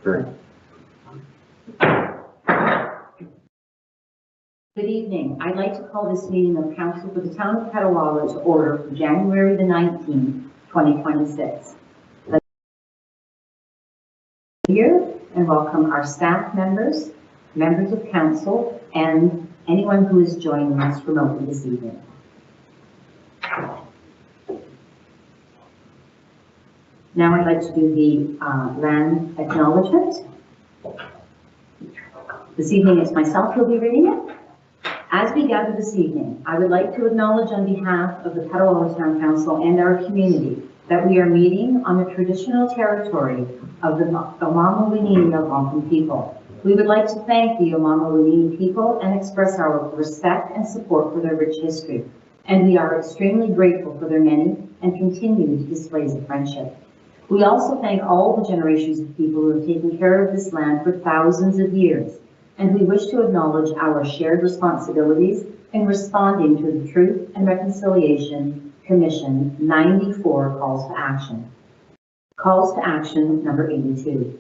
Great. Good evening. I'd like to call this meeting of Council for the Town of Petawawa to order for January the 19th, 2026. Let's be here and welcome our staff members, members of council, and anyone who is joining us remotely this evening. Now I'd like to do the land acknowledgement. This evening it's myself who will be reading it. As we gather this evening, I would like to acknowledge on behalf of the Petawawa Town Council and our community that we are meeting on the traditional territory of the Omama Winini Algonquin people. We would like to thank the Omama Winini people and express our respect and support for their rich history. And we are extremely grateful for their many and continued displays of friendship. We also thank all the generations of people who have taken care of this land for thousands of years. And we wish to acknowledge our shared responsibilities in responding to the Truth and Reconciliation Commission 94 calls to action. Calls to action number 82.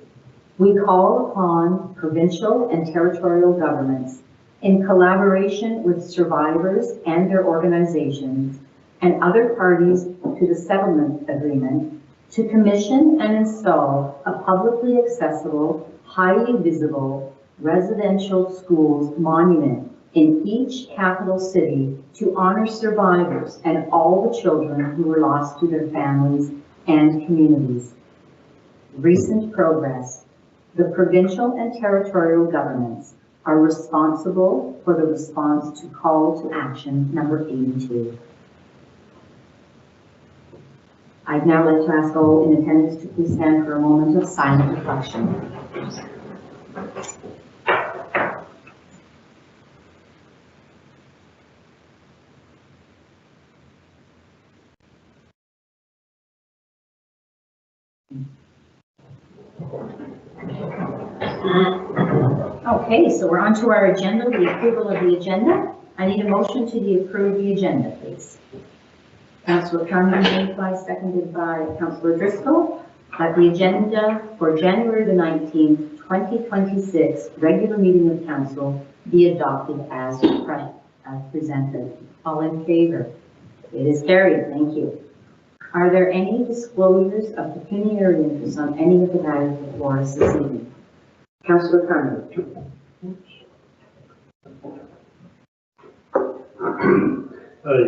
We call upon provincial and territorial governments in collaboration with survivors and their organizations and other parties to the settlement agreement to commission and install a publicly accessible, highly visible residential schools monument in each capital city to honor survivors and all the children who were lost to their families and communities. Recent progress. The provincial and territorial governments are responsible for the response to call to action number 82. I'd now like to ask all in attendance to please stand for a moment of silent reflection. Okay, so we're on to our agenda, the approval of the agenda. I need a motion to approve the agenda, please. Councillor Carmen, seconded by Councillor Driscoll, that the agenda for January the 19th, 2026 regular meeting of council be adopted as presented. All in favor? It is carried. Thank you. Are there any disclosures of pecuniary interest on any of the matters before us this evening? Councillor Carmen.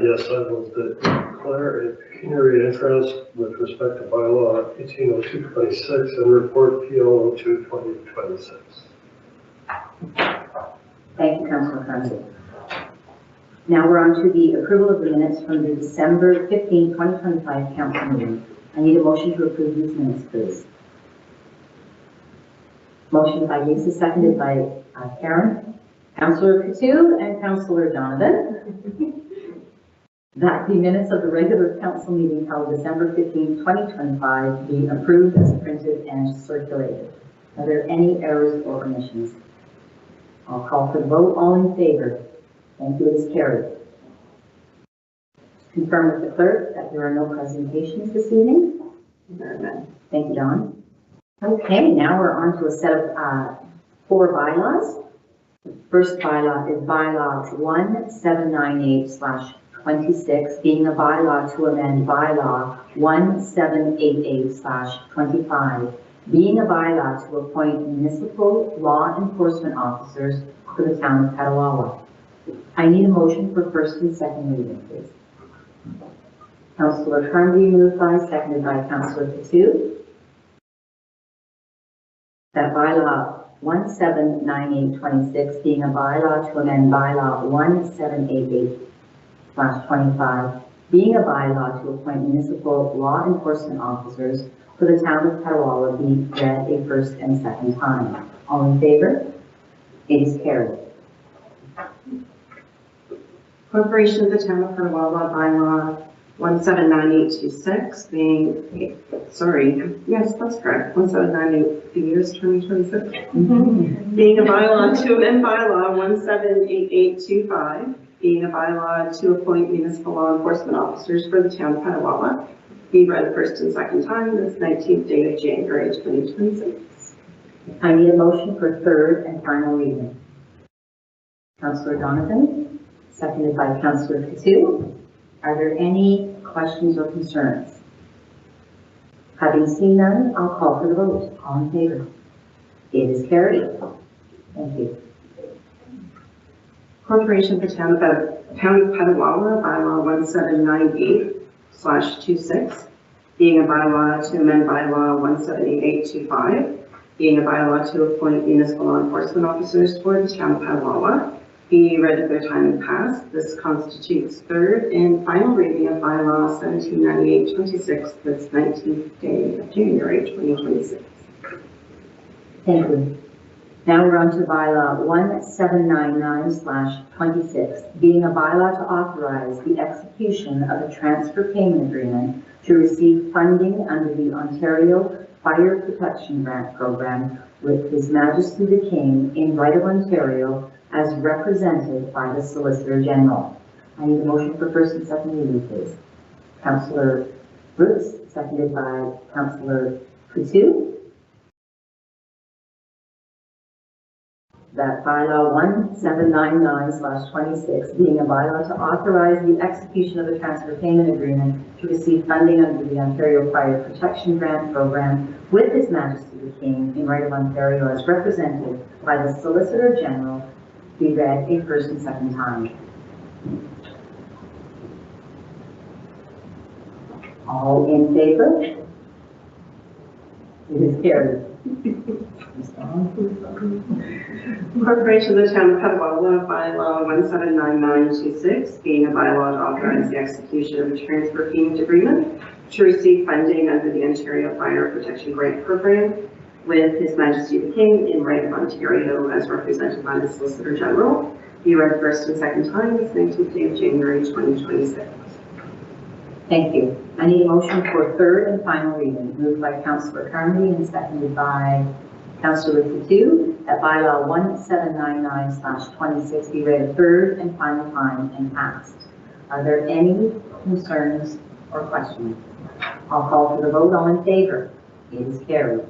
Yes, I will declare a pecuniary interest with respect to bylaw 180226 and report PL 022026. Thank you, Councillor Carmen. Now we're on to the approval of the minutes from the December 15, 2025 council meeting. I need a motion to approve these minutes, please. Motion by Lisa, seconded by Karen. Councillor Coutu and Councillor Donovan. That the minutes of the regular council meeting held December 15, 2025 be approved as printed and circulated. Are there any errors or omissions? I'll call for the vote. All in favor? Thank you. It is carried. Confirm with the clerk that there are no presentations this evening. Thank you, Don. Okay, now we're on to a set of 4 bylaws. The first bylaw is bylaw 1798/26, being a bylaw to amend bylaw 1788/25, being a bylaw to appoint municipal law enforcement officers for the town of Petawawa. I need a motion for first and second reading, please. Councillor Carnby moved by, seconded by Councillor Coutu. That bylaw 1798/26, being a bylaw to amend bylaw 1788/25, being a bylaw to appoint municipal law enforcement officers for the town of Petawawa, be read a first and second time. All in favor? It is carried. Corporation of the Town of Petawawa bylaw 179826 being, yes, that's correct, 1798, the year's 2026. Being a bylaw to amend bylaw 178825, being a bylaw to appoint municipal law enforcement officers for the town of Petawawa, be read first and second time this 19th day of January 2026. I need a motion for third and final reading. Councillor Donovan, seconded by Councillor Coutu. Are there any questions or concerns? Having seen none, I'll call for the vote. All in favor? It is carried. Thank you. Corporation for Town of Petawawa, bylaw 1798/26, being a bylaw to amend bylaw 178825, being a bylaw to appoint municipal law enforcement officers for the Town of Petawawa, be read at their time and passed. This constitutes third and final reading of bylaw 1798/26, this 19th day of January 2026. Thank you. Now we're on to bylaw 1799/26, being a bylaw to authorize the execution of a transfer payment agreement to receive funding under the Ontario Fire Protection Grant Program with His Majesty the King in right of Ontario as represented by the Solicitor General. I need a motion for first and second reading, please. Councillor Brooks, seconded by Councillor Coutu. That bylaw 1799/26, being a bylaw to authorize the execution of a transfer payment agreement to receive funding under the Ontario Fire Protection Grant Program with His Majesty the King in right of Ontario as represented by the Solicitor General, be read a first and second time. All in favor? It is carried. Corporation of the Town of Petawawa, bylaw 179926, being a bylaw to authorize the execution of a transfer payment agreement to receive funding under the Ontario Fire Protection Grant Program with His Majesty the King in right of Ontario as represented by the Solicitor General. Be read first and second time this 19th day of January 2026. Thank you. I need a motion for third and final reading, moved by Councillor Carmody and seconded by Councillor Coutu, that bylaw 1799/26 be read a third and final time and passed. Are there any concerns or questions? I'll call for the vote. All in favor? It is carried.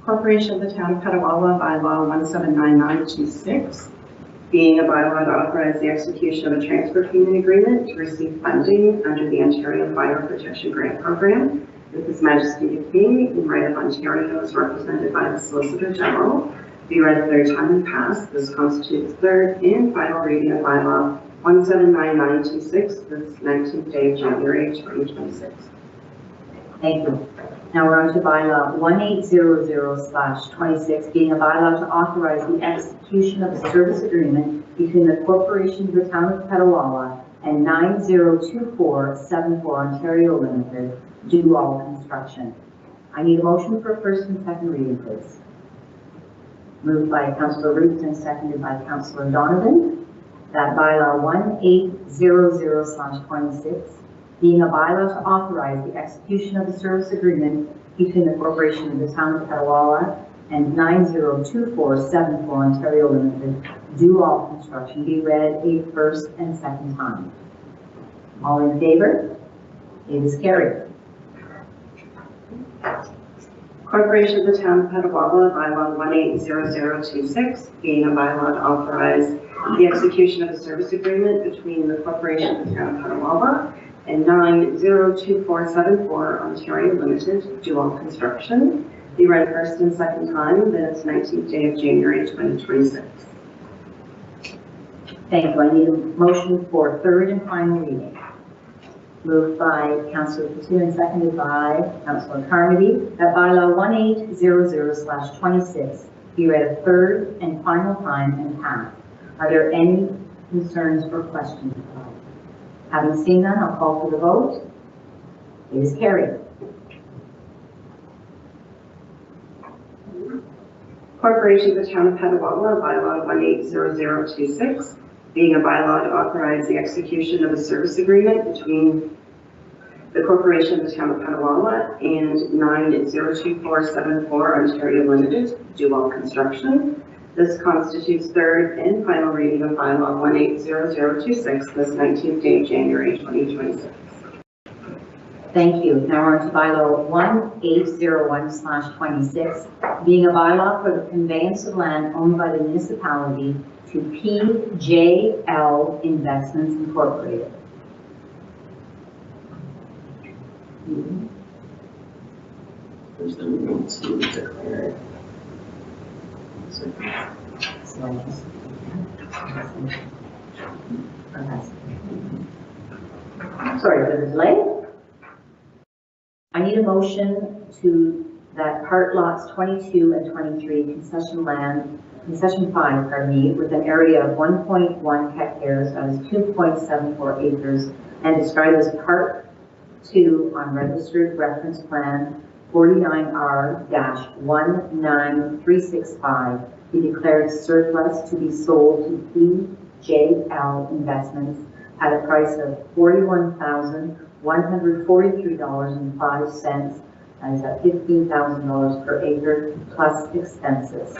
Corporation of the Town of Petawawa, bylaw 179926, being a bylaw to authorize the execution of a transfer payment agreement to receive funding under the Ontario Fire Protection Grant Program with His Majesty the King in right of Ontario as represented by the Solicitor General. Be read a third time and passed. This constitutes third and final reading of bylaw 179926, this 19th day of January 2026. Thank you. Now we're on to bylaw 1800/26, being a bylaw to authorize the execution of a service agreement between the Corporation of the Town of Petawawa and 902474 Ontario Limited, do all construction. I need a motion for first and second reading, please. Moved by Councillor Roots and seconded by Councillor Donovan, that bylaw 1800/26, being a bylaw to authorize the execution of a service agreement between the Corporation of the Town of Petawawa and 902474 Ontario Limited, do all construction, be read a first and second time. All in favor? It is carried. Corporation of the Town of Petawawa, bylaw 180026, being a bylaw to authorize the execution of a service agreement between the Corporation of the Town of Petawawa and 902474 Ontario Limited, do all construction. Be read first and second time this 19th day of January 2026. Thank you. I need a motion for third and final reading. Moved by Councillor Coutu and seconded by Councillor Carmody, that bylaw 1800/26 be read a third and final time and passed. Are there any concerns or questions? Having seen none, I'll call for the vote. It is carried. Corporation of the Town of Petawawa, bylaw 180026, being a bylaw to authorize the execution of a service agreement between the Corporation of the Town of Petawawa and 902474 Ontario Limited, do all construction. This constitutes third and final reading of bylaw 180026, this 19th day of January 2026. Thank you. Now we're on to bylaw 1801/26, being a bylaw for the conveyance of land owned by the municipality to PJL Investments Incorporated. There's the need to declare it. So I just- Sorry for the delay. I need a motion that part lots 22 and 23 concession 5, with an area of 1.1 hectares, that is 2.74 acres, and described as part 2 on registered reference plan 49R-19365, be declared surplus to be sold to PJL Investments at a price of $41,143.05, that is at $15,000 per acre plus expenses.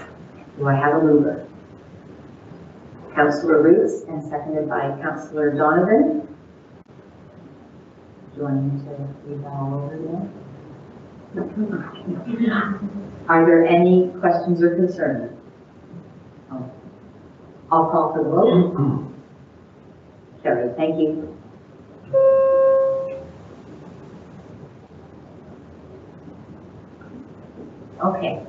Do I have a mover? Councillor Roots, and seconded by Councillor Donovan. Do you want me to read that all over again? Are there any questions or concerns? Oh. I'll call for the vote. Carried. Thank you. Okay.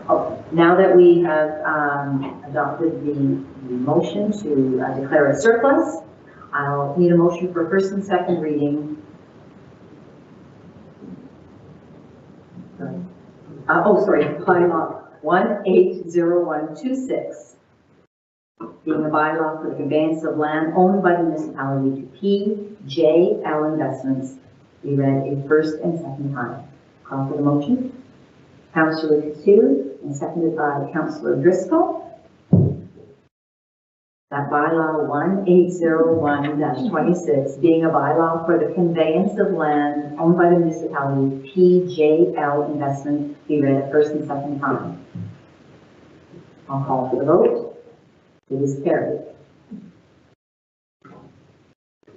Oh, now that we have adopted the motion to declare it surplus, I'll need a motion for first and second reading. Bylaw 180126, being a bylaw for the conveyance of land owned by the municipality to PJL Investments, be read a first and second time. Call for the motion. Councillor Couture, and seconded by Councillor Driscoll. That bylaw 1801-26, being a bylaw for the conveyance of land owned by the municipality PJL Investment, be read first and second time. I'll call for the vote. It is carried.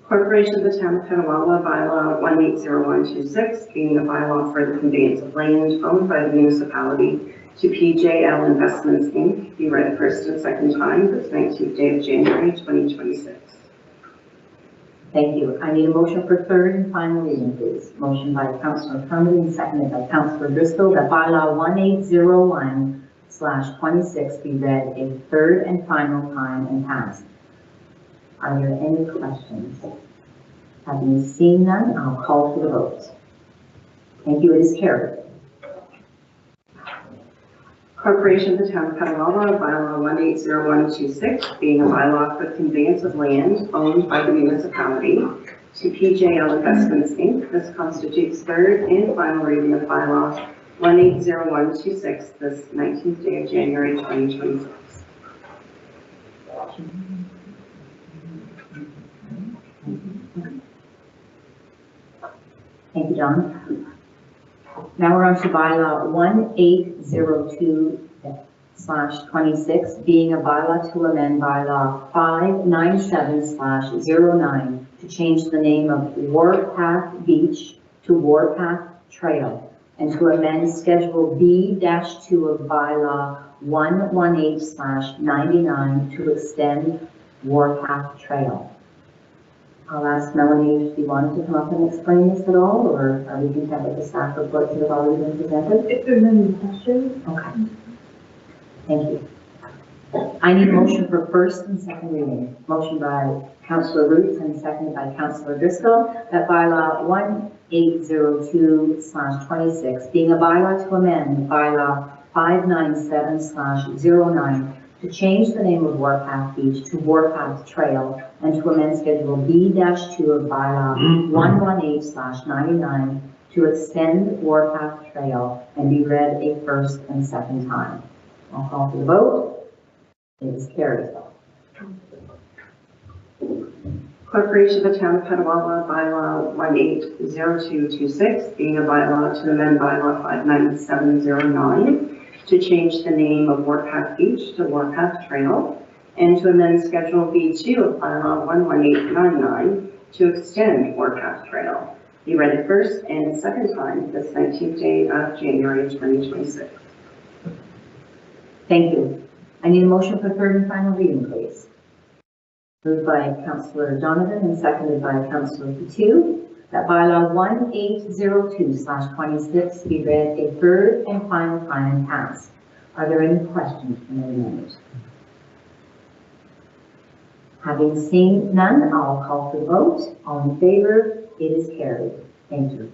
Corporation of the Town of Petawawa, bylaw 180126, being a bylaw for the conveyance of land owned by the municipality to PJL Investments Inc., be read first and second time this 19th day of January 2026. Thank you. I need a motion for third and final reading, please. Motion by Councillor Carmody and seconded by Councillor Driscoll that bylaw 1801/26 be read a third and final time and passed. Are there any questions? Having seen none, I'll call for the vote. Thank you. It is carried. Corporation of the Town of Petawawa, bylaw 180126, being a bylaw for the conveyance of land owned by the municipality to PJL Investments Inc. This constitutes third and final reading of bylaw 180126 this 19th day of January 2026. Thank you, John. Now we're on to bylaw 1802/26, being a bylaw to amend bylaw 597/09 to change the name of Warpath Beach to Warpath Trail, and to amend Schedule B-2 of bylaw 118/99 to extend Warpath Trail. I'll ask Melanie if she wanted to come up and explain this at all, or are we content with the staff reports that have already been presented? If there's any questions. Okay. Thank you. I need a motion for first and second reading. Motion by Councillor Roots and seconded by Councillor Driscoll that bylaw 1802/26, being a bylaw to amend bylaw 597/09 to change the name of Warpath Beach to Warpath Trail, and to amend Schedule B-2 of bylaw 118/99 to extend Warpath Trail, and be read a first and second time. I'll call for the vote. It is carried. Corporation of the Town of Petawawa, bylaw 180226, being a bylaw to amend bylaw 597/09 to change the name of Warpath Beach to Warpath Trail, and to amend Schedule B2 of bylaw 11899 to extend Warpath Trail. Be read the first and second time this 19th day of January 2026. Thank you. I need a motion for third and final reading, please. Moved by Councillor Donovan and seconded by Councillor Patu, that bylaw 1802/26 be read a third and final time and passed. Are there any questions from any members? Having seen none, I'll call for the vote. All in favor? It is carried. Thank you.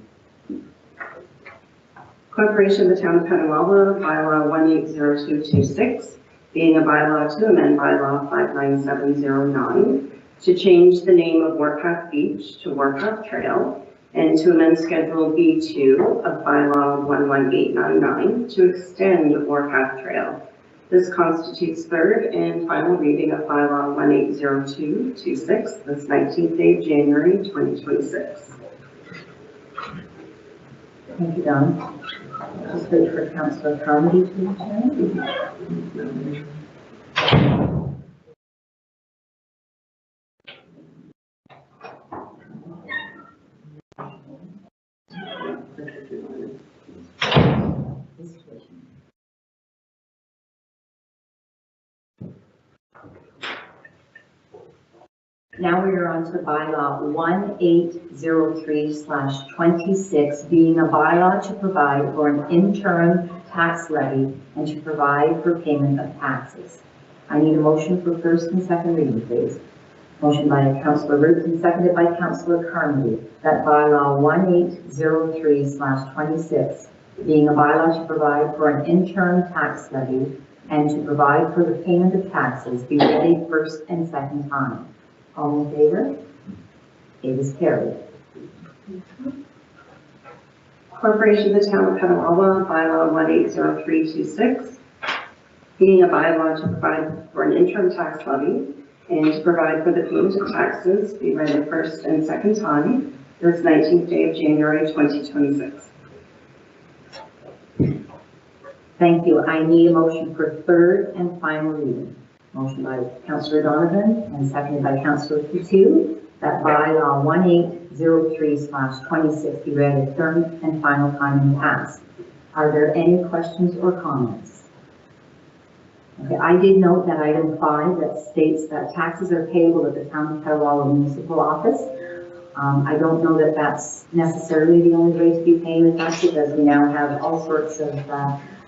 Corporation of the Town of Petawawa, bylaw 180226, being a bylaw to amend bylaw 59709 to change the name of Warpath Beach to Warpath Trail, and to amend Schedule B2 of bylaw 11899 to extend Warpath Trail. This constitutes third and final reading of bylaw 180226, this 19th day of January 2026. Thank you, Don. Just wait for Councillor Carmody to return. Now we are on to bylaw 1803/26, being a bylaw to provide for an interim tax levy and to provide for payment of taxes. I need a motion for first and second reading, please. Motion by Councillor Root and seconded by Councillor Carmody, that bylaw 1803/26, being a bylaw to provide for an interim tax levy and to provide for the payment of taxes, be read a first and second time. All in favor? It is carried. Corporation of the Town of Petawawa, bylaw 180326, being a bylaw to provide for an interim tax levy and to provide for the payment of taxes, be read the first and second time this 19th day of January 2026. Thank you. I need a motion for third and final reading. Motion by Councillor Donovan and seconded by Councillor Patu, that bylaw 1803/26 be read a third and final time and passed. Are there any questions or comments? Okay, I did note that item 5 that states that taxes are payable at the Town of Petawawa Municipal Office. I don't know that that's necessarily the only way to be paying the taxes, as we now have all sorts of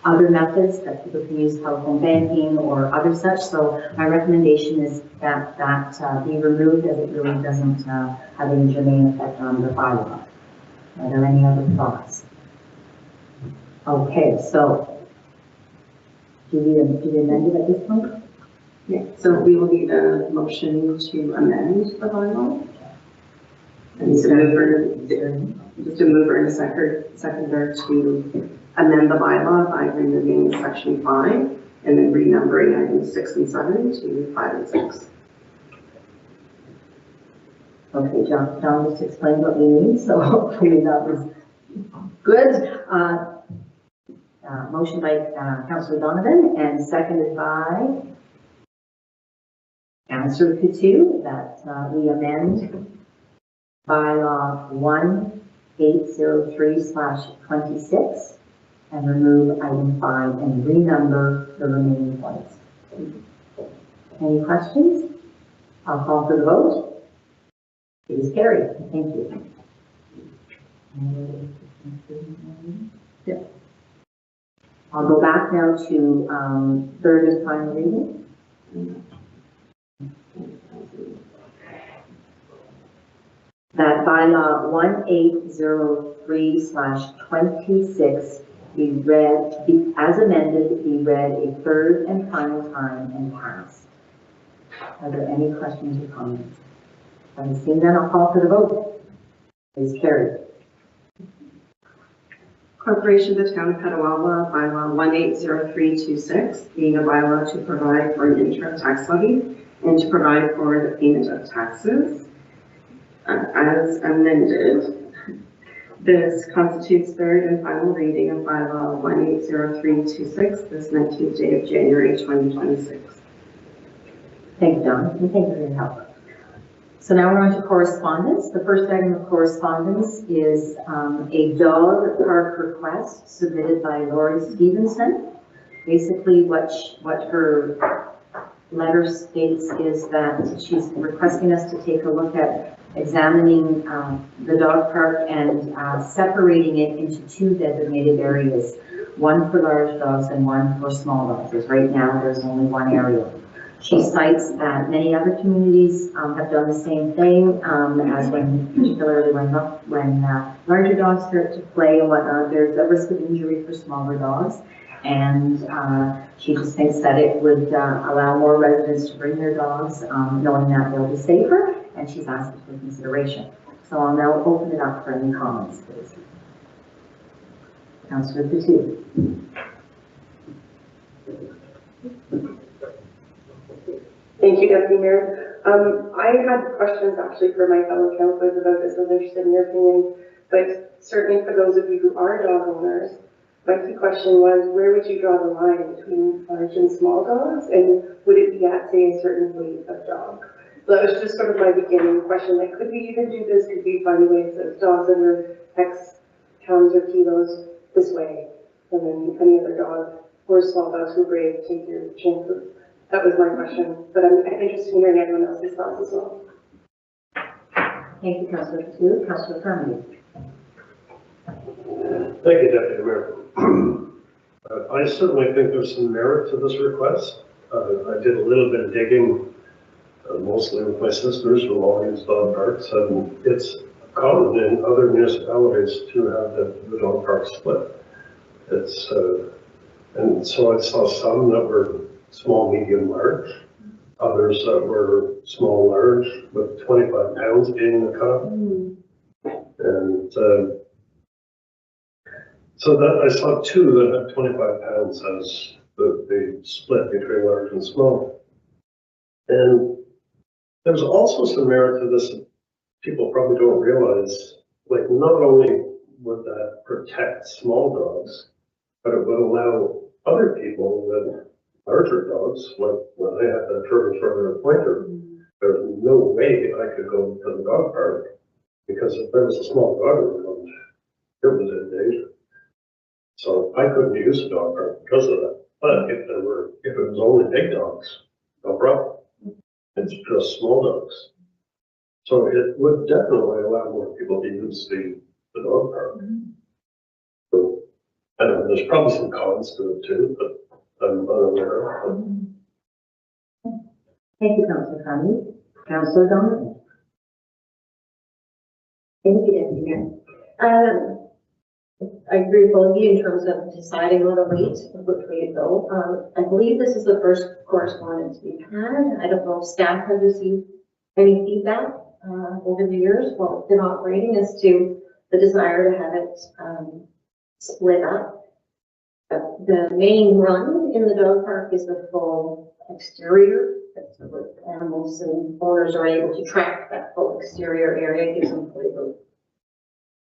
other methods that people can use, telephone banking or other such. So my recommendation is that be removed, as it really doesn't have any germane effect on the bylaw. Are there any other thoughts? Okay, so do we amend it at this point? Yeah, so we will need a motion to amend the bylaw. And just a mover and a seconder to amend the bylaw by removing section 5 and then renumbering items 6 and 7 to 5 and 6. Okay, John just explained what we need, so hopefully that was good. Motion by Councillor Donovan and seconded by Councillor Patu, that we amend bylaw 1803/26 and remove item 5 and renumber the remaining points. Any questions? I'll call for the vote. It is carried. Thank you. Yeah. I'll go back now to third and final reading. That bylaw 1803/26 be read, as amended, be read a third and final time and passed. Are there any questions or comments? Having seen that, I'll call for the vote. It is carried. Corporation of the Town of Petawawa, bylaw 180326, being a bylaw to provide for an interim tax levy and to provide for the payment of taxes. As amended, this constitutes third and final reading of bylaw 180326, this 19th day of January 2026. Thank you, Don, and thank you for your help. So now we're on to correspondence. The first item of correspondence is a dog park request submitted by Lori Stevenson. Basically, what her letter states is that she's requesting us to take a look at examining the dog park and separating it into two designated areas, one for large dogs and one for small dogs. As right now, there's only one area. She cites that many other communities have done the same thing, as particularly when larger dogs start to play and whatnot, there's a risk of injury for smaller dogs. And she just thinks that it would allow more residents to bring their dogs, knowing that they'll be safer, and she's asking for consideration. So I'll now open it up for any comments, please. Councillor Patu. Thank you, Deputy Mayor. I had questions actually for my fellow councillors about this. I was interested in your opinion, but certainly for those of you who are dog owners, my key question was, where would you draw the line between large and small dogs, and would it be at, say, a certain weight of dog? So that was just sort of my beginning question, like, could we even do this? Could we find ways that dogs under X pounds or kilos this way, and then any other dog or small dogs who are brave, take your chances? That was my question, but I'm interested in hearing everyone else's thoughts as well. Thank you, Councillor Patu. Councillor Carmody. Thank you, Deputy Mayor. I certainly think there's some merit to this request. I did a little bit of digging, mostly with my sisters who all use dog parks, and it's common in other municipalities to have the dog park split. It's and so I saw some that were small, medium, large, others that were small, large, with 25 pounds being the cutoff. And so that I saw two that had 25 pounds as the split between large and small. And there's also some merit to this that people probably don't realize. Like, not only would that protect small dogs, but it would allow other people with larger dogs, like when I had that German Shorter Pointer, there's no way I could go to the dog park, because if there was a small dog around, it was in danger. So I couldn't use the dog park because of that. But if it was only big dogs, no problem. It's just small dogs. So it would definitely allow more people to use the dog park. So I don't know, there's probably some cons to it too, but I'm unaware of it. Thank you, Councillor Carmody. Councillor Donovan. Thank you, Deputy Mayor. I agree with all of you in terms of deciding on a weight of which way to go. I believe this is the first correspondence we've had. I don't know if staff has received any feedback over the years while it's been operating as to the desire to have it split up. The main run in the dog park is the full exterior. That's what animals and owners are able to track that full exterior area. It gives them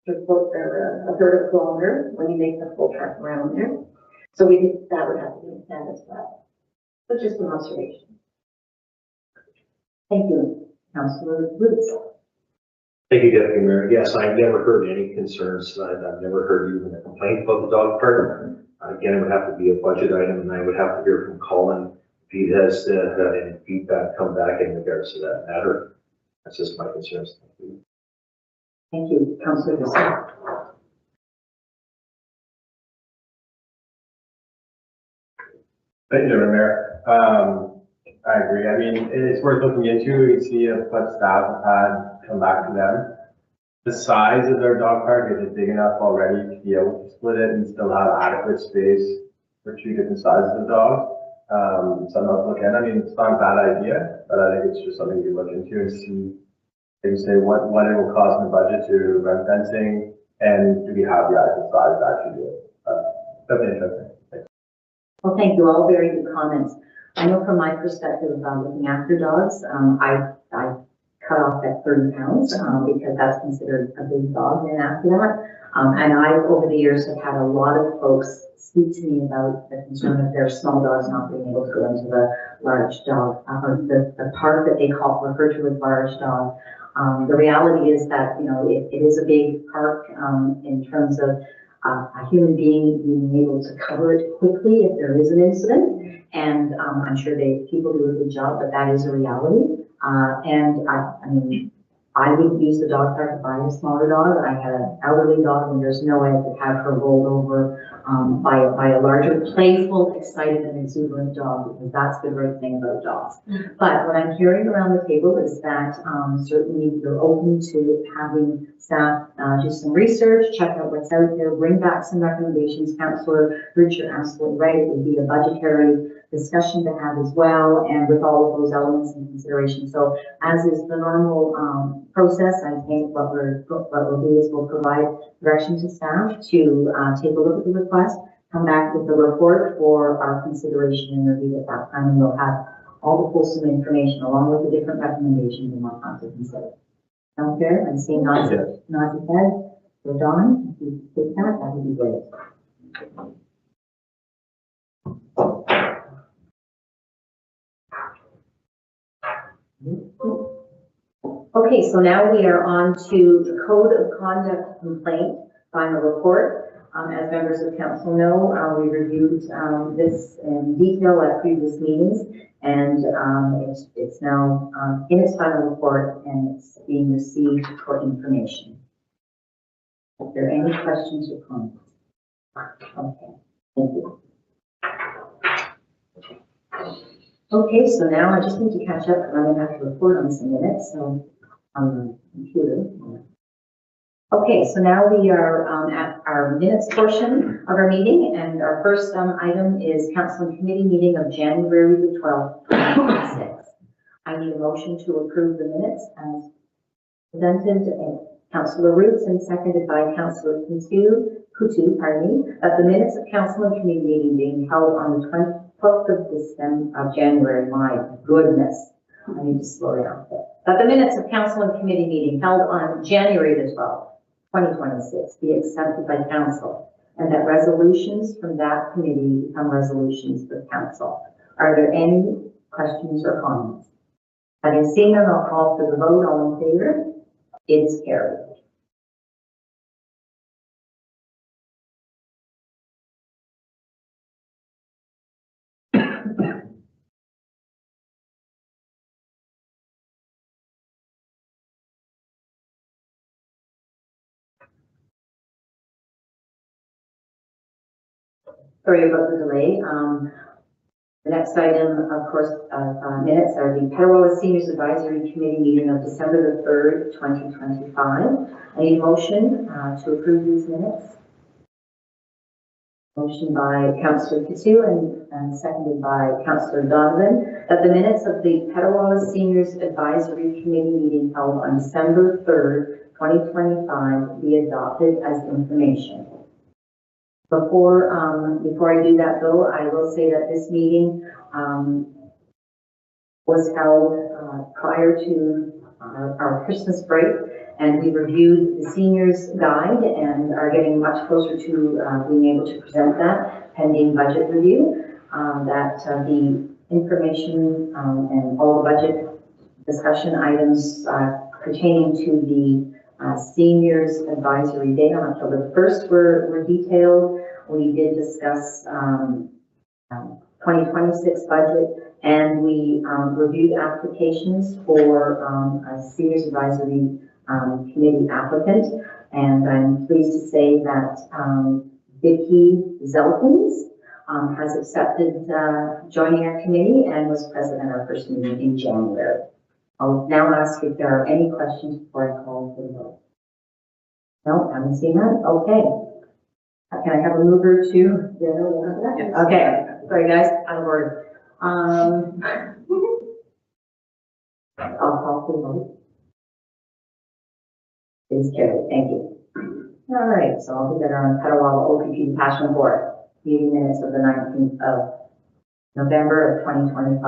a vertical kilometer when you make the full trek around there. So we think that would have to be done as well. But just an observation. Thank you, Councillor Woods. Thank you, Deputy Mayor. Yes, I've never heard any concerns. I've never heard even a complaint about the dog park. Again, it would have to be a budget item, and I would have to hear from Colin if he has had any feedback come back in regards to that matter. That's just my concerns. Thank you. Thank you, Councillor Woods. Thank you, Mayor. I agree. I mean, it's worth looking into. We see what staff have had come back to them. The size of their dog park, is it big enough already to be able to split it and still have adequate space for two different sizes of dogs? Something else to look at. I mean, it's not a bad idea, but I think it's just something you look into and see, maybe say what it will cost in the budget to run fencing, and do we have the adequate size to actually do it? Definitely interesting. Thanks. Well, thank you all. Very good comments. I know from my perspective about looking after dogs, I cut off at 30 pounds, because that's considered a big dog. And after that, and I, over the years, have had a lot of folks speak to me about the concern of their small dogs not being able to go into the large dog, or the park that they refer to as large dog. The reality is that, you know, it is a big park, in terms of a human being being able to cover it quickly if there is an incident. And I'm sure people do a good job, but that is a reality. And I mean, I wouldn't use the dog park to buy a smaller dog. I had an elderly dog, and there's no way I could have her rolled over by a larger, playful, excited, and exuberant dog, because that's the great thing about dogs. But what I'm hearing around the table is that certainly you're open to having staff do some research, check out what's out there, bring back some recommendations. Councillor Rich, you're absolutely right. It would be a budgetary discussion to have as well, and with all of those elements in consideration. So as is the normal process, I think what we'll do is we'll provide direction to staff to take a look at the request, come back with the report for our consideration and review at that time, and we'll have all the fulsome information along with the different recommendations and whatnot to consider. Sound fair? I'm seeing nods of head. So Don, if you take that would be great. Okay, so now we are on to the Code of Conduct Complaint final report. As members of council know, we reviewed this in detail at previous meetings, and it's now in its final report, and it's being received for information. Are there any questions or comments? Okay, thank you. Okay, so now I just need to catch up, and I'm going to have to report on some minutes, so on the computer. Okay, so now we are at our minutes portion of our meeting, and our first item is council and committee meeting of January the 12th, 2026. I need a motion to approve the minutes as presented, Councillor Roots and seconded by Councillor Coutu, that the minutes of council and committee meeting being held on the 12th of January, my goodness, I need to slow down a bit. That the minutes of council and committee meeting held on January the 12th, 2026 be accepted by council, and that resolutions from that committee become resolutions for council. Are there any questions or comments? Having seen none, I'll call for the vote. All in favor? It is carried. Sorry about the delay. The next item, of course, minutes are the Petawawa Seniors Advisory Committee meeting of December the 3rd, 2025. I need a motion to approve these minutes. Motion by Councillor Coutu and seconded by Councillor Donovan, that the minutes of the Petawawa Seniors Advisory Committee meeting held on December 3rd, 2025 be adopted as information. Before I do that though, I will say that this meeting was held prior to our Christmas break, and we reviewed the seniors guide and are getting much closer to being able to present that pending budget review. The information and all the budget discussion items pertaining to the Seniors Advisory Day on October 1st were detailed. We did discuss 2026 budget, and we reviewed applications for a Seniors Advisory Committee applicant. And I'm pleased to say that Vicki Zelkins has accepted joining our committee and was present at our first meeting in January. I'll now ask if there are any questions before I call for the vote. No, I haven't seen that. Okay. Can I have a mover to? Yes. Okay. Sorry, guys. Out of order. I'll call for the vote. It is carried. Thank you. All right. So I'll do that on Petawawa OPP Passion Board meeting minutes of the 19th of November of 2025.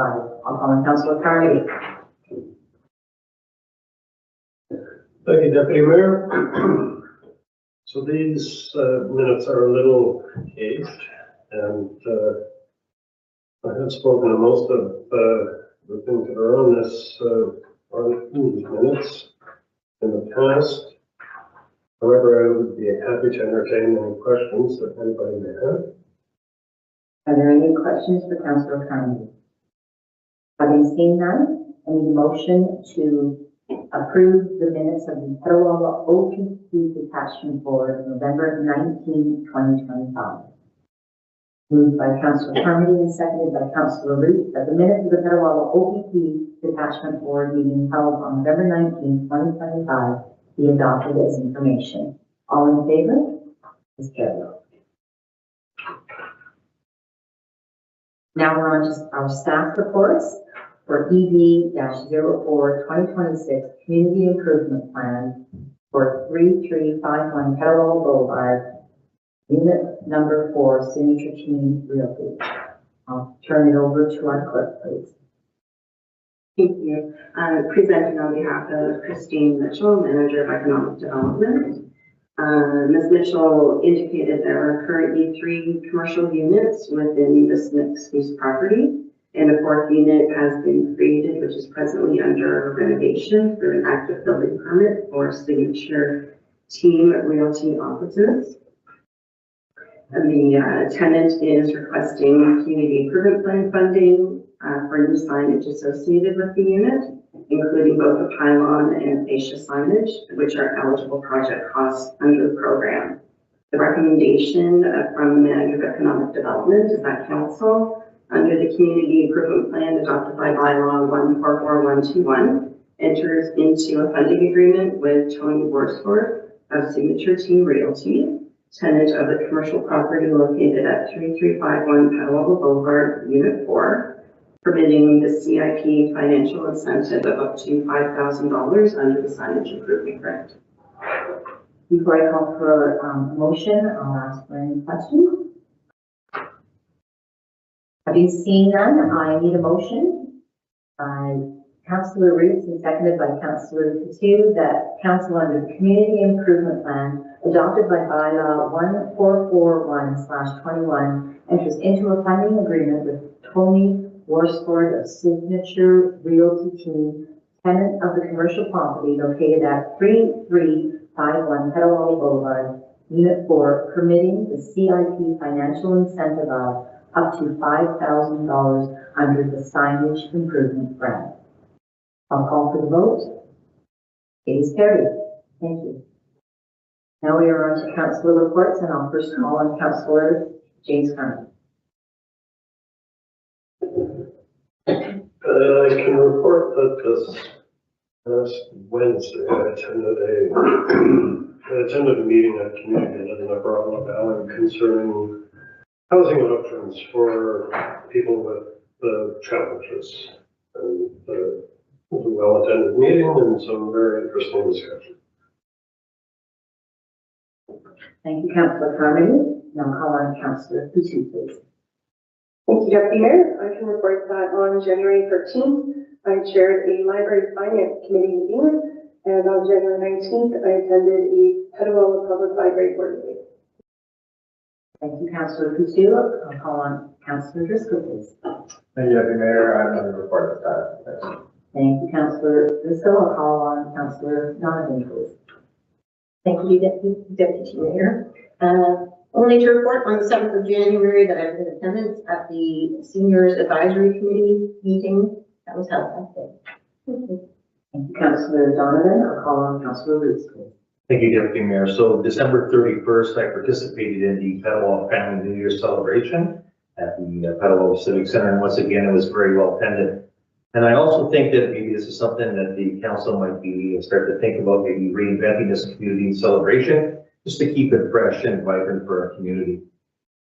I'll call on Councillor Carmody. Thank you, Deputy Mayor. So these minutes are a little aged, and I have spoken to most of the things that are on this on these minutes in the past. However, I would be happy to entertain any questions that anybody may have. Are there any questions for Councillor Carmody? Having seen none, I need a motion to approve the minutes of the Petawawa OPP Detachment Board, November 19, 2025. Moved by Councillor Carmody and seconded by Councillor Root that the minutes of the Petawawa OPP Detachment Board meeting held on November 19, 2025 be adopted as information. All in favor? Ms. carried. Now we're on to our staff reports for ED-04 2026 Community Improvement Plan for 3351 Petawawa Boulevard, Unit Number 4, Signature Team Realty. I'll turn it over to our clerk, please. Thank you. Presenting on behalf of Christine Mitchell, Manager of Economic Development. Ms. Mitchell indicated there are currently 3 commercial units within this mixed-use property, and a 4th unit has been created, which is presently under renovation through an active building permit for Signature Team Realty offices. And the tenant is requesting community improvement plan funding for new signage associated with the unit, including both a pylon and fascia signage, which are eligible project costs under the program. The recommendation from the Manager of Economic Development is that Council, under the Community Improvement Plan adopted by Bylaw 144121, enters into a funding agreement with Tony Worsforth of Signature Team Realty, tenant of the commercial property located at 3351 Petawawa Boulevard, Unit 4, permitting the CIP financial incentive of up to $5,000 under the signage improvement grant. Before I call for a motion, I'll ask for any questions. Having seen none, I need a motion by Councillor Roots and seconded by Councillor Coutu that Council under the Community Improvement Plan adopted by Bylaw 1441/21 enters into a funding agreement with Tony Worsford of Signature Realty Team, tenant of the commercial property located at 3351 Petawawa Boulevard, Unit 4, permitting the CIP financial incentive of up to $5,000 under the signage improvement grant. I'll call for the vote. It is carried. Thank you. Now we are on to councillor reports, and I'll first call on Councillor James Carney. I can report that this last Wednesday I attended a meeting at Community in the Petawawa Valley concerning housing options for people with challenges. And it was a well-attended meeting and some very interesting discussion. Thank you, Councillor Carney. Now call on Councillor Coutu, please. Thank you, Deputy Mayor. I can report that on January 13th, I chaired a Library Finance Committee meeting, and on January 19th, I attended a Petawawa Public Library Board meeting. Thank you, Councillor Coutu. I'll call on Councillor Driscoll, please. Thank you, Deputy Mayor. I'm going to report that. Thank you, Councillor Driscoll. I'll call on Councillor Donovan, please. Thank you, Deputy Mayor. Only to report on the 7th of January that I was in attendance at the Seniors Advisory Committee meeting that was held that day. Thank you, Councillor Donovan. I'll call on Councillor Roots, please. Thank you, Deputy Mayor. So December 31st, I participated in the Petawawa Family New Year celebration at the Petawawa Civic Center, and once again, it was very well attended. And I also think that maybe this is something that the council might be start to think about, maybe reinventing this community celebration, just to keep it fresh and vibrant for our community.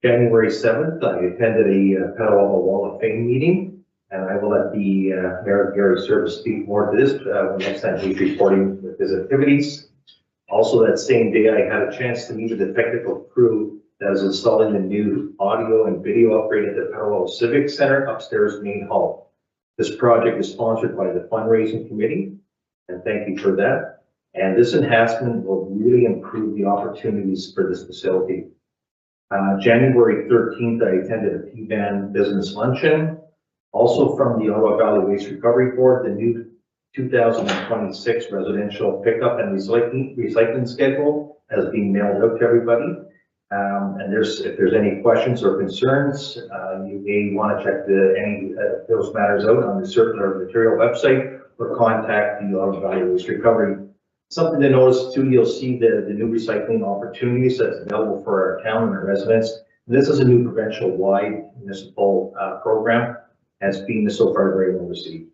January 7th, I attended a Petawawa Wall of Fame meeting, and I will let the Mayor Gary Service speak more to this next time he's reporting with his activities. Also that same day, I had a chance to meet with the technical crew that is installing the new audio and video upgrade at the Petawawa Civic Center upstairs main hall. This project is sponsored by the fundraising committee, and thank you for that. And this enhancement will really improve the opportunities for this facility. January 13th, I attended a P-Band business luncheon. Also from the Ottawa Valley Waste Recovery Board, the new 2026 residential pickup and recycling schedule has been mailed out to everybody. And if there's any questions or concerns, you may want to check any of those matters out on the circular material website or contact the Ottawa Valley Waste Recovery. Something to notice too, you'll see the new recycling opportunities that's available for our town and our residents. This is a new provincial-wide municipal program, and it's been so far very well received.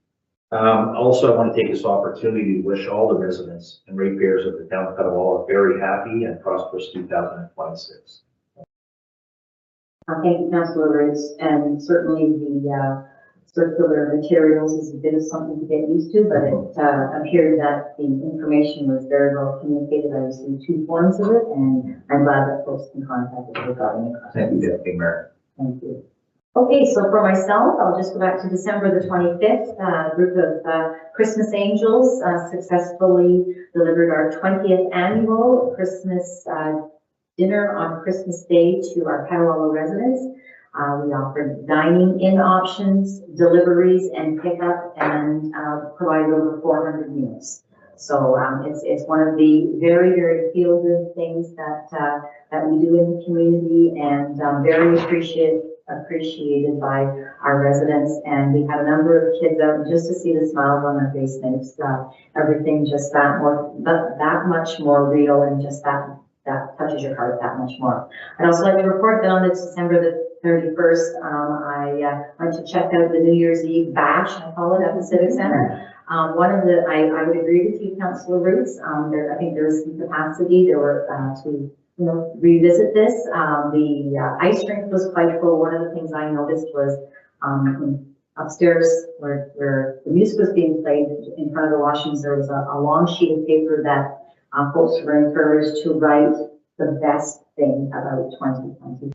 Also, I want to take this opportunity to wish all the residents and ratepayers of the town of Petawawa a very happy and prosperous 2026. Thank you, Councillor Roots, and certainly the circular materials is a bit of something to get used to, but it appeared that the information was very well communicated. I received 2 forms of it, and I'm glad that folks can contact us regarding it. Thank you, Deputy Mayor. Thank you. Okay, so for myself, I'll just go back to December the 25th. A group of Christmas Angels successfully delivered our 20th annual Christmas dinner on Christmas Day to our Petawawa residents. We offered dining-in options, deliveries, and pickup, and provided over 400 meals. So it's one of the very, very feel-good things that we do in the community, and very appreciated by our residents. And we had a number of kids out, and just to see the smiles on their face makes everything just that much more real, and just that touches your heart that much more. I'd also like to report that on December the 31st, I went to check out the New Year's Eve bash, I call it, at the Civic Center. I would agree with you, Councillor Roots. I think there was some capacity. There were to revisit this. The ice rink was quite full. One of the things I noticed was upstairs where the music was being played in front of the washrooms, there was a long sheet of paper that folks were encouraged to write the best thing about 2025.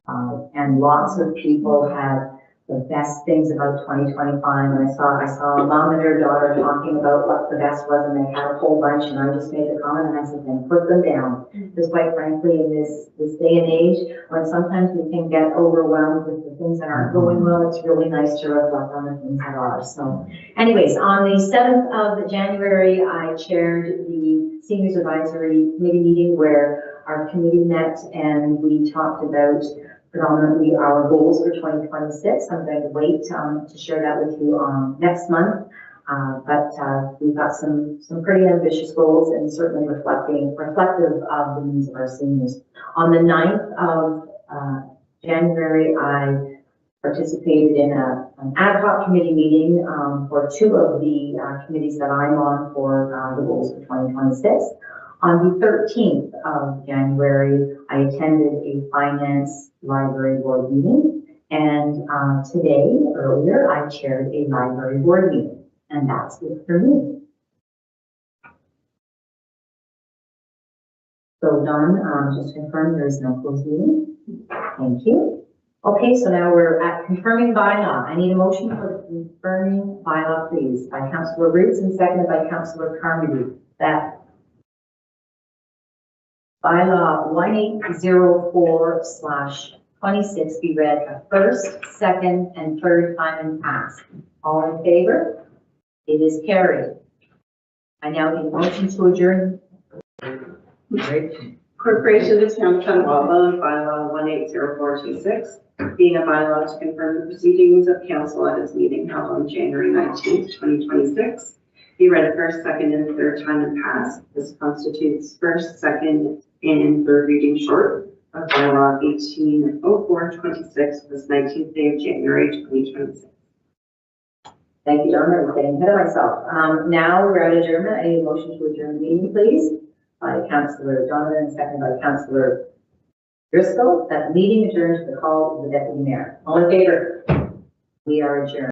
And lots of people had the best things about 2025. And I saw a mom and her daughter talking about what the best was, and they had a whole bunch, and I just made a comment, and I said, then put them down. Because quite frankly, in this day and age, when sometimes we can get overwhelmed with the things that aren't going well, it's really nice to reflect on the things that are. So anyways, on the 7th of January, I chaired the Seniors Advisory Committee meeting where our committee met, and we talked about predominantly our goals for 2026. I'm going to wait to share that with you next month. But we've got some pretty ambitious goals, and certainly reflective of the needs of our seniors. On the 9th of January, I participated in an ad hoc committee meeting for 2 of the committees that I'm on for the goals for 2026. On the 13th of January, I attended a finance library board meeting, and today, earlier, I chaired a library board meeting, and that's it for me. So Don, just to confirm there is no closed meeting. Thank you. Okay, so now we're at confirming bylaw. I need a motion for confirming bylaw, please, by Councillor Roots and seconded by Councillor Carmody. That bylaw 1804/26 be read a first, second, and third time and passed. All in favor? It is carried. I now need a motion to adjourn. Corporation of the Town of Petawawa, bylaw 180426, being a bylaw to confirm the proceedings of council at its meeting held on January 19th, 2026. Be read a first, second, and third time and passed. This constitutes first, second, and third reading short of bylaw 180426 this 19th day of January 2026. Thank you, Don. I was getting ahead of myself. Now we're at adjournment. I need a motion to adjourn the meeting, please, by Councillor Donovan and seconded by Councillor Driscoll. That the meeting adjourned to the call of the Deputy Mayor. All in favor? We are adjourned.